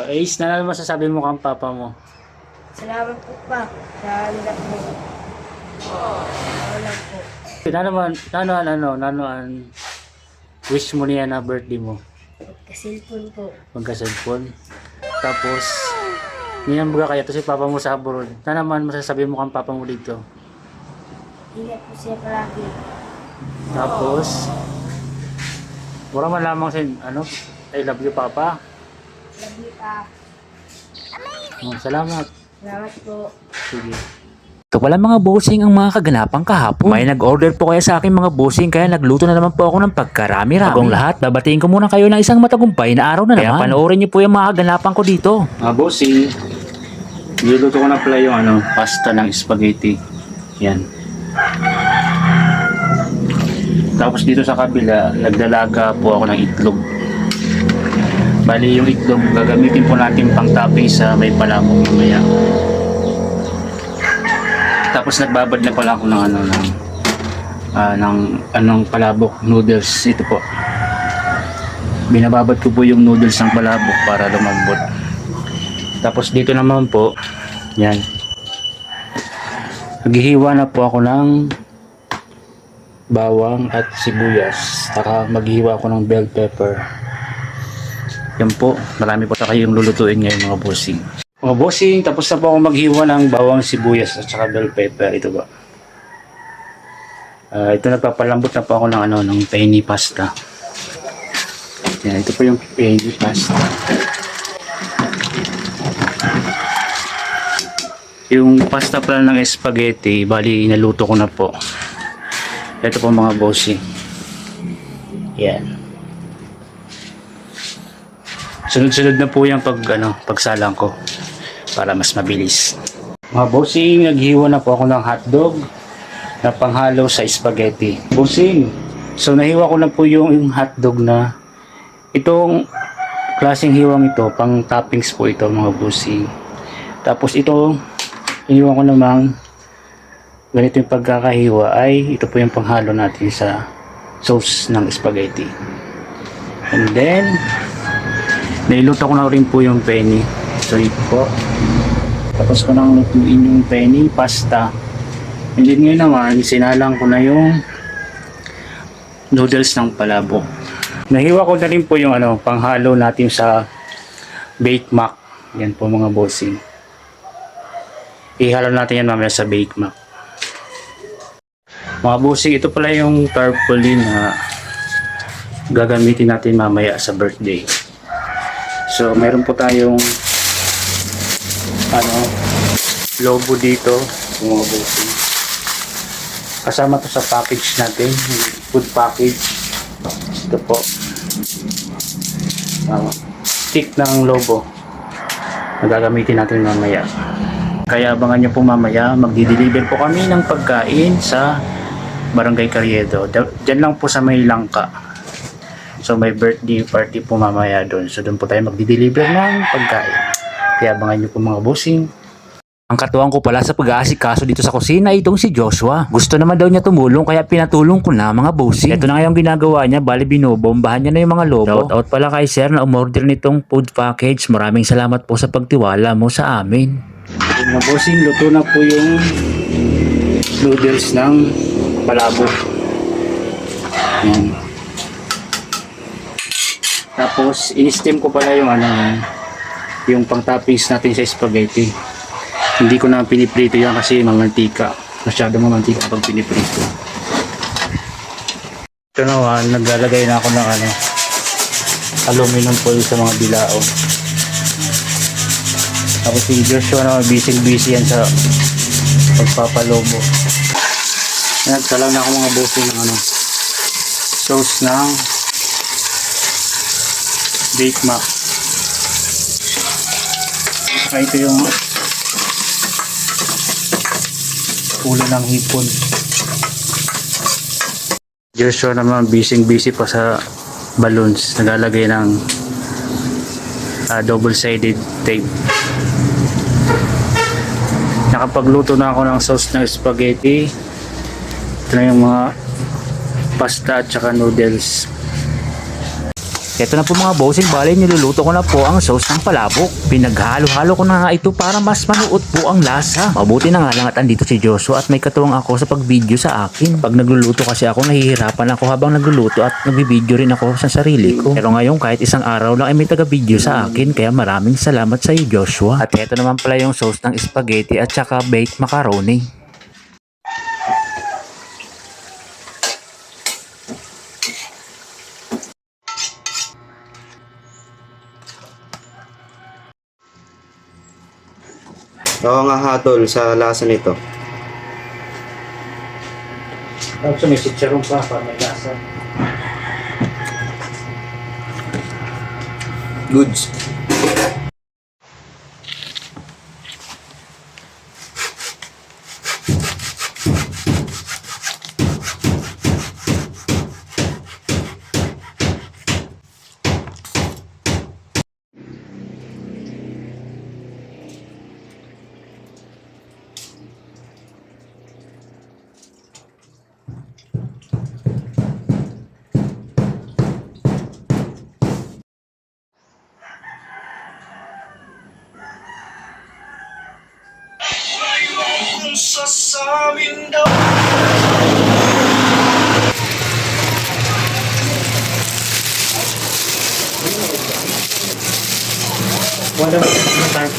Ace, na ano masasabi mo kang papa mo? Salamat po pa. Sa nila po. Wala po. Nanoan, wish mo niya na birthday mo? Magka-cellphone po. Magka-cellphone. Tapos, niyambaga kaya to si papa mo sa abroad. Na naman masasabi mo kang papa mo dito? Ingat po siya palagi. Tapos, wala man lamang sa I love you papa. Love you pa. Salamat. Salamat po. Sige. Ito pala mga bossing ang mga kaganapang kahapon. May nag-order po kaya sa akin mga bossing kaya nagluto na naman po ako ng pagkarami-rami. Bagong lahat, babatiin ko muna kayo ng isang matagumpay na araw na naman. Kaya panoorin niyo po yung mga kaganapan ko dito. Mga bossing, niluluto ko na pala yung pasta ng spaghetti. Yan. Tapos dito sa kabila, nagdalaga po ako ng itlog. Bali yung itlog, gagamitin po natin pang topping sa may palamok mamaya. Tapos nagbabad na pala ako ng palabok noodles. Ito po. Binababad ko po yung noodles ng palabok para lumambot. Tapos dito naman po, yan. Maghihiwa na po ako ng bawang at sibuyas. Saka maghihiwa ako ng bell pepper. Yan po, marami po kayong lulutuin ngayon mga bossing. Mga bossing, tapos na po ako maghiwa ng bawang, sibuyas at saka bell pepper. Ito ba? Ito nagpapalambot na po ako ng penny pasta. Yan, ito po yung penny pasta. Yung pasta pala ng spaghetti, bali inaluto ko na po. Ito po mga bossing. Yan. Sunod-sunod na po yung pagsalang ko para mas mabilis. Mga bossing, naghiwa na po ako ng hotdog na panghalo sa spaghetti. Bossing, so nahiwa ko na po yung hotdog na itong klaseng hiwang ito, pang toppings po ito mga bossing. Tapos ito, iniwan ko namang ganito yung pagkakahiwa ay ito po yung panghalo natin sa sauce ng spaghetti. And then, nailuto ko na rin po yung penny. So ito po. Tapos ko nang lutuin yung penny pasta. And then ngayon naman, sinalang ko na yung noodles ng palabok. Nahiwa ko na rin po yung panghalo natin sa Bake Mac. Yan po mga bossing. Ihalo natin yan mamaya sa Bake Mac. Mga bossing, ito pala yung tarpaulin na gagamitin natin mamaya sa birthday. So, meron po tayong logo dito, mga bossing. Kasama to sa package natin, food package. Ito po. Stick ng logo na gagamitin natin mamaya. Kaya abangan nyo po mamaya, magdi-deliver po kami ng pagkain sa Barangay Carriedo. Diyan lang po sa may Langka. So may birthday party po mamaya doon. So doon po tayo magdi-deliver ng pagkain. Kaya abangan nyo po mga bossing. Ang katuwang ko pala sa pag-aasikaso dito sa kusina itong si Joshua. Gusto naman daw niya tumulong kaya pinatulong ko na mga bossing. Ito na nga yung ginagawa niya, bali binobombahan niya na yung mga lobo. Shout out pala kay sir na umorder nitong food package. Maraming salamat po sa pagtiwala mo sa amin. Mga bossing, luto na po yung noodles ng palabok. Yan. Tapos, in-steam ko pala yung pang-toppings natin sa spaghetti. Hindi ko na piniprito yan kasi mamantika. Masyado mamantika pag piniprito. Ito naman, naglalagay na ako ng aluminum foil sa mga bilao. Tapos si Joshua naman, busy yan sa pagpapalobo. Nagsalang na ako mga bossing ng sauce ng Bake Mac. Ito yung ulo ng hipon. Joshua naman busy pa sa balloons. Naglalagay ng double-sided tape. Nakapagluto na ako ng sauce ng spaghetti. Ito na yung mga pasta at saka noodles. Ito na po mga bossing, bali niluluto ko na po ang sauce ng palabok. Pinaghalo-halo ko na nga ito para mas manuot po ang lasa. Mabuti na nga lang at andito si Joshua at may katuwang ako sa pag-video sa akin. Pag nagluluto kasi ako, nahihirapan ako habang nagluluto at nag-video rin ako sa sarili ko. Pero ngayon kahit isang araw lang ay may taga-video sa akin, kaya maraming salamat sa iyo Joshua. At ito naman pala yung sauce ng spaghetti at saka baked macaroni. Oo nga hatol sa lasa nito. Tapos may sitsaron pa para may lasa. Goods. Wala na tayo